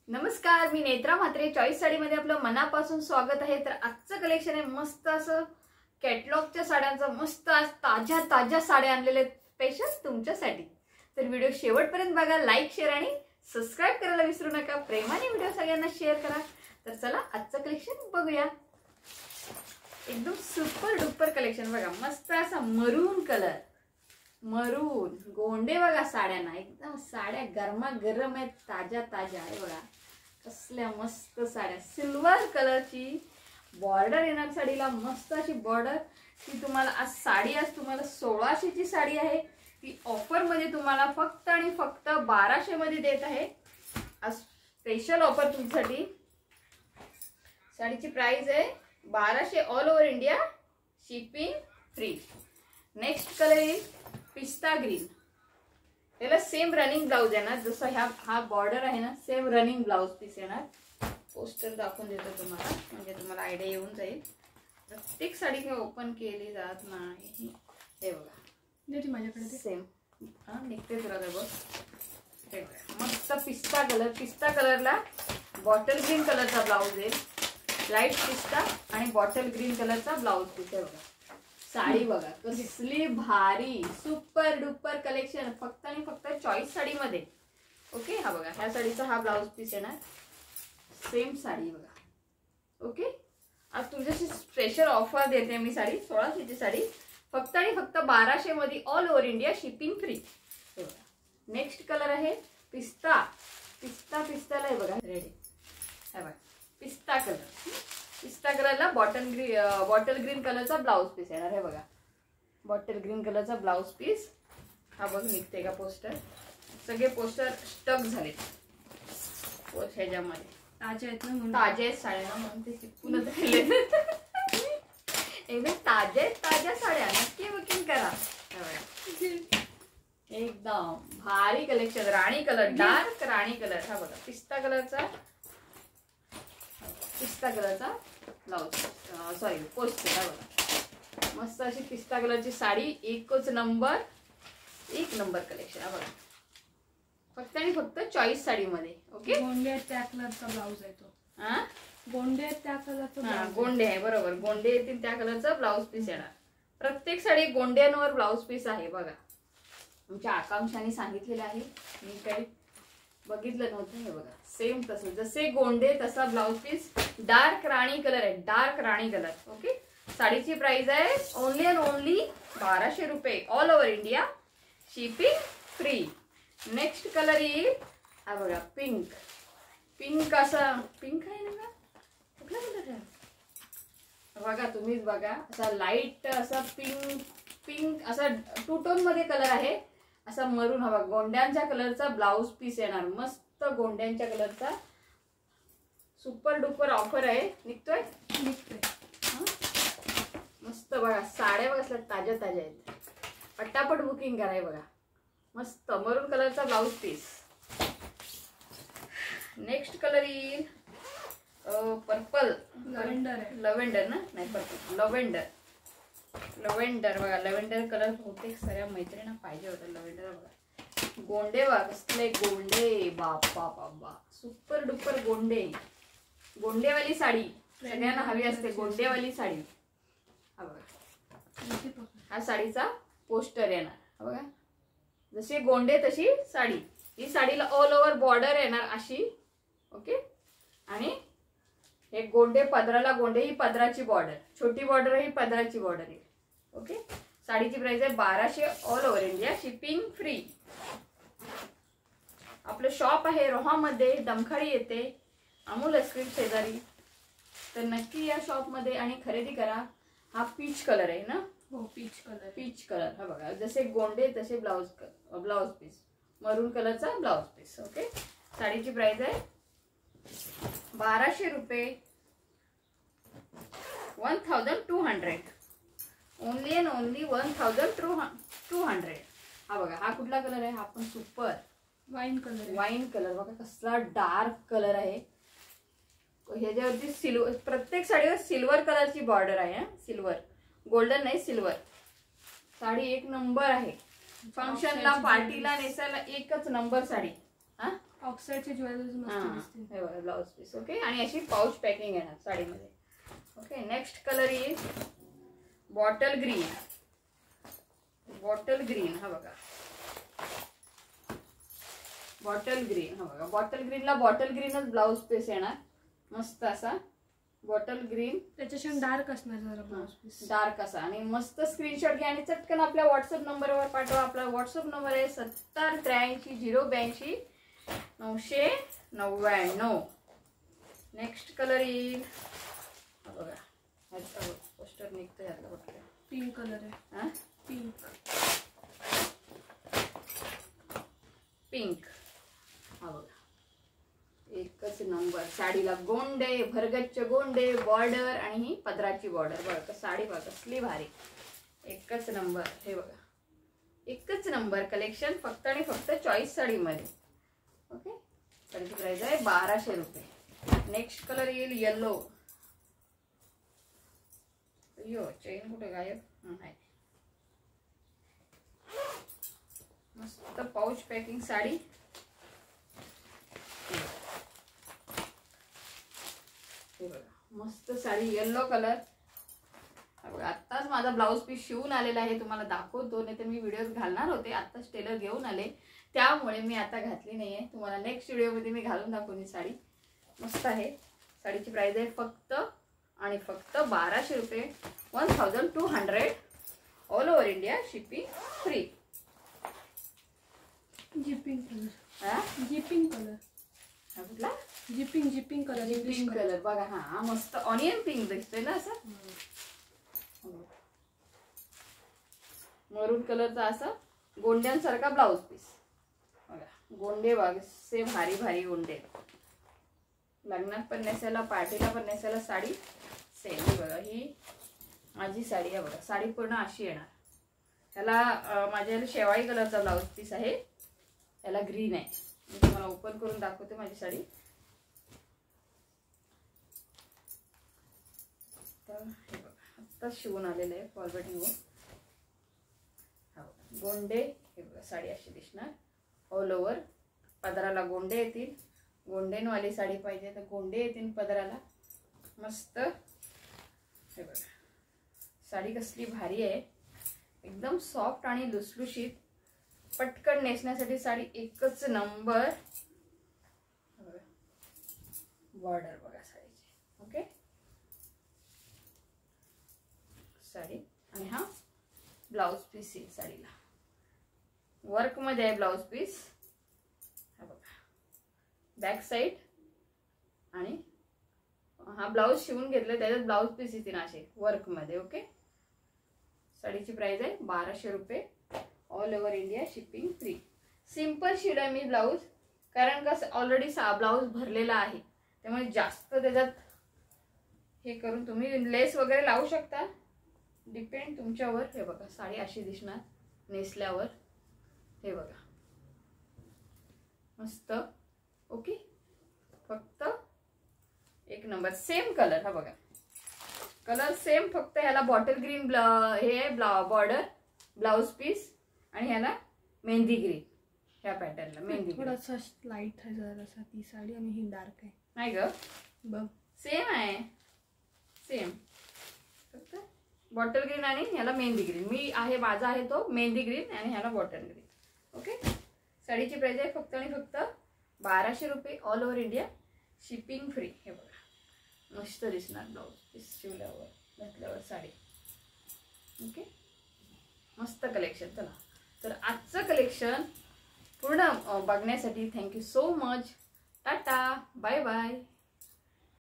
नमस्कार, मी नेत्रा म्हात्रे. चॉईस साडीमध्ये आपलं मनापासून स्वागत आहे. तर आजचं कलेक्शन आहे मस्त असं कॅटलॉगच्या साड्यांचं. मस्त आज ताज्या ताज्या साड्या आणलेल्या आहेत स्पेशल तुमच्यासाठी. तर व्हिडिओ शेवटपर्यंत बघा, लाईक शेअर आणि सबस्क्राईब करायला विसरू नका. प्रेमाने व्हिडिओ सगळ्यांना शेअर करा. तर चला आजचं कलेक्शन बघूया. एकदम सुपर डुपर कलेक्शन बघा. मस्त असा मरून कलर, मरून गोंडे बघा साड्यांना. एकदम साड्या गरमा गरम आहेत, ताज्या ताज्या आहे बघा. कसल्या मस्त साड्या. सिल्वर कलरची बॉर्डर येणार साडीला. मस्त अशी बॉर्डर. ती तुम्हाला आज साडी आज तुम्हाला 1600 ची साडी आहे. ती ऑफर मध्ये तुम्हाला फक्त आणि फक्त 1200 मध्ये देत आहे. आज स्पेशल ऑफर तुमच्यासाठी. साडीची प्राइस आहे 1200 all over India, shipping free. Next colour आहे पिस्ता ग्रीन. याला सेम रनिंग ब्लाउज येणार. जसं हा बॉर्डर आहे ना, सेम रनिंग ब्लाउज पीस येणार. पोस्टर दाखवून देतो तुम्हाला, म्हणजे तुम्हाला आयडिया येऊन जाईल. प्रत्येक साडी काही ओपन केली जात नाही. हे बघा माझ्याकडे सेम निघते तुला बघ. मस्त पिस्ता कलर. पिस्ता कलरला बॉटल ग्रीन कलरचा ब्लाउज आहे. लाईट पिस्ता आणि बॉटल ग्रीन कलरचा ब्लाउज पीस आहे बघा. साडी बघा कसली भारी. सुपर डुपर कलेक्शन फक्त आणि फक्त चॉईस साडी मध्ये. ओके, हा बघा ह्या साडीचा हा ब्लाउज पीस येणार. सेम साडी बघा. ओके, आज तुमच्याशी स्पेशल ऑफर देते मी. साडी 1600 ची साडी फक्त आणि फक्त 1200 मध्ये all over India, shipping free. Next colour आहे पिस्ता. पिस्ताला आहे बघा रेडी. हा बघा पिस्ता कलर. पिस्ता कलरला बॉटल ग्रीन कलरचा ब्लाउज पीस येणार. हे बघा बॉटल ग्रीन कलरचा ब्लाउज पीस. हा बघ निघते का पोस्टर. सगळे पोस्टर स्टक झाले ह्याच्यामध्ये. ताज्या आहेत ना, ताज्या आहेत साड्या म्हणून ते चिपकूनच राहिले. एकदम ताज्या साड्या. नक्की बुकिंग करा. एकदम भारी कलेक्शन. राणी कलर, डार्क राणी कलर. हा बघा पिस्ता कलरचा ब्लाउज, सॉरी पोस्टर. हा बघा मस्त अशी पिस्ता कलरची साडी. एक नंबर कलेक्शन. हा बघा फक्त आणि फक्त चॉईस साडी मध्ये. ओके, गोंडे त्या कलरचा ब्लाउज आहे तो. हा गोंडे त्या कलरचा. गोंडे आहे बरोबर. गोंडे येतील त्या कलरचा ब्लाउज पीस येणार. प्रत्येक साडी गोंड्यांवर ब्लाउज पीस आहे बघा. तुमच्या आकांक्षाने सांगितलेलं आहे, मी काही बघितलं नव्हतं. हे बघा सेम तसं जसे गोंडे तसा ब्लाउज पीस. डार्क राणी कलर आहे, डार्क राणी कलर. ओके, साडीची प्राइस आहे ओनली अँड ओनली 1200 रुपये all over India, shipping free. Next colour येईल हा बघा पिंक. असा पिंक आहे ना, कुठला कलर आहे बघा तुम्हीच बघा. असा लाईट असा पिंक असा टू टोन मध्ये कलर आहे. असा मरून. हवा गोंड्यांच्या कलरचा ब्लाउज पीस येणार. मस्त गोंड्यांच्या कलरचा. सुपर डुपर ऑफर आहे. निघतोय मस्त बघा. साड्या बघा ताज्या ताज्या आहेत. पटापट बुकिंग कराय बघा. मस्त मरून कलरचा ब्लाउज पीस. नेक्स्ट कलर येईल पर्पल. लव्हेंडर ना, नाही पर्पल, लव्हेंडर बघा. लव्हेंडर कलर बहुतेक सगळ्या मैत्रिणींना पाहिजे होता. लव्हेंडर बघा. गोंडे बघा कसले गोंडे. बापा बाबा सुपर डुपर गोंडे. गोंडेवाली साडी सगळ्यांना हवी असते. गोंडेवाली साडी. हा बघा हा साडीचा पोस्टर येणार. हा बघा जसे गोंडे तशी साडी. ही साडीला ऑल ओव्हर बॉर्डर येणार अशी. ओके, आणि हे गोंडे पदराला गोंडे. ही पदराची बॉर्डर, छोटी बॉर्डर ही पदराची बॉर्डर आहे. ओके, साडीची प्राइस आहे 1200 all over India, shipping free. आपलं शॉप आहे रोहामध्ये, दमखाडी येते, अमूल आईस्क्रीम शेजारी. तर नक्की या शॉप मध्ये आणि खरेदी करा. हा पीच कलर आहे ना. हो पीच कलर. हा बघा जसे गोंडे तसे ब्लाउज पीस. मरून कलरचा ब्लाउज पीस. ओके, साडीची प्राइस आहे 1200 रुपये, 1200 ओनली अँड ओनली 1200. हा बघा हा कुठला कलर आहे. हा पण सुपर वाईन कलर बघा कसला डार्क कलर आहे. ह्याच्यावरती सिल्वर, प्रत्येक साडीवर सिल्वर कलरची बॉर्डर आहे. सिल्वर, गोल्डन नाही सिल्वर. साडी एक नंबर आहे. फंक्शनला पार्टीला नेसायला एकच नंबर साडी. हा ऑक्साईडचे ज्वेलरी मस्त दिसते. हे बघा ब्लाउज पीस. ओके, आणि अशी पाऊच पॅकिंग येणार साडीमध्ये. Okay, next colour is bottle green. Bottle green हा बघा, बॉटल ग्रीन हा बघा. बॉटल ग्रीनला बॉटल ग्रीनच ब्लाउज पीस येणार मस्त असा बॉटल ग्रीन. त्याच्याशी डार्क असणार जरा ब्लाउज पीस, डार्क असा. आणि मस्त स्क्रीनशॉट घ्या आणि चटकन आपल्या व्हॉट्सअप नंबरवर पाठवा. आपला व्हॉट्सअप नंबर आहे 7083020999. नेक्स्ट कलर येईल हा बघा, पोस्टर निघतं यातलं बघा, पिंक कलर आहे. हा पिंक पिंक हा बघा, एकच नंबर. साडीला गोंडे, भरगच्च गोंडे, बॉर्डर आणि ही पदराची बॉर्डर. बघा साडी बघा कसली भारी, एकच नंबर. हे बघा एकच नंबर कलेक्शन फक्त आणि फक्त चॉईस साडीमध्ये. ओके, साडीची प्राइस आहे 1200 रुपये. नेक्स्ट कलर येईल येल्लो. अय्यो चेन कुठे गायब, नाही. मस्त पाऊच पॅकिंग साडी. हे बघा मस्त साडी येल्लो कलर. आत्ताच माझा ब्लाऊज पीस शिवून आलेला आहे, तुम्हाला दाखवतो. नाही तर मी व्हिडिओज घालणार होते, आत्ताच टेलर घेऊन आले त्यामुळे मी आता घातली नाहीये. तुम्हाला नेक्स्ट व्हिडिओमध्ये मी घालून दाखवून. ही साडी मस्त आहे. साडीची प्राइस आहे फक्त आणि फक्त 1200 रुपये. 1200 all over India, shipping free. जिपिंग कलर. हा जिपिंग कलर हा कुठला? जिपिंग कलर. पिंक कलर बघा. हा मस्त ऑनियन पिंक दिसतोय ना असं. मरून कलरचा असा गोंड्यांसारखा ब्लाउज पीस बघा. गोंडे बघ से भारी भारी गोंडे. लग्नात पण नेसायला, पार्टीला पण नेसायला साडी सेम. बघा ही माझी साडी आहे बघा. साडी पूर्ण अशी येणार. ह्याला माझ्या शेवाळी कलरचा ब्लाउज पीस आहे, याला ग्रीन आहे. मी तुम्हाला ओपन करून दाखवते माझी साडी. तर हे बघा आत्ताच शिवून आलेलं आहे फॉलबेटिंगवर. गोंडे हे बघा साडी अशी दिसणार ऑल ओव्हर. पदराला गोंडे येतील. गोंडेनवाली साडी पाहिजे तर गोंडे येतील पदराला. मस्त हे बघा साडी कसली भारी आहे, एकदम सॉफ्ट आणि लुसलुशीत. पटकन नेसण्यासाठी साडी एकच नंबर. बॉर्डर बघा साडीची. ओके साडी. आणि हा ब्लाउज पीस आहे साडीला, वर्क मध्ये आहे ब्लाउज पीस. हा बघा बॅक साइड. आणि हा ब्लाउज शिवून घेतलं त्याच्यात ब्लाउज पीस येते ना असे वर्क मध्ये. ओके, साडीची प्राइस आहे 1200 रुपये all over India, shipping free. Simple should आहे मी ब्लाउज, कारण कसं ऑलरेडी ब्लाउज भरलेला आहे त्यामुळे जास्त त्याच्यात हे करून तुम्ही लेस वगैरे लावू शकता, डिपेंड तुमच्यावर. हे बघा साडी अशी दिसणार नेसल्यावर. हे बघा मस्त. ओके, फक्त एक नंबर. Same colour. हा बघा कलर सेम, फक्त ह्याला बॉटल ग्रीन हे बॉर्डर ब्लाउज पीस आणि ह्याला मेहंदी ग्रीन. ह्या पॅटर्नला मेहंदी. थोडासा लाईट आहे जरासा ती साडी आणि ही डार्क आहे. नाही ग बघ सेम आहे, सेम. फक्त बॉटल ग्रीन आणि ह्याला मेहंदी ग्रीन. मी आहे माझा आहे तो मेहंदी ग्रीन आणि ह्याला बॉटल ग्रीन. ओके, साडीची प्राइस आहे फक्त आणि फक्त 1200 रुपये all over India, shipping free. हे बघा मस्त दिसणार ब्लाउज पीस शिवल्यावर, घातल्यावर साडी. ओके, मस्त कलेक्शन. चला तर आजचं कलेक्शन पूर्ण बघण्यासाठी thank you so much. Tata, bye bye.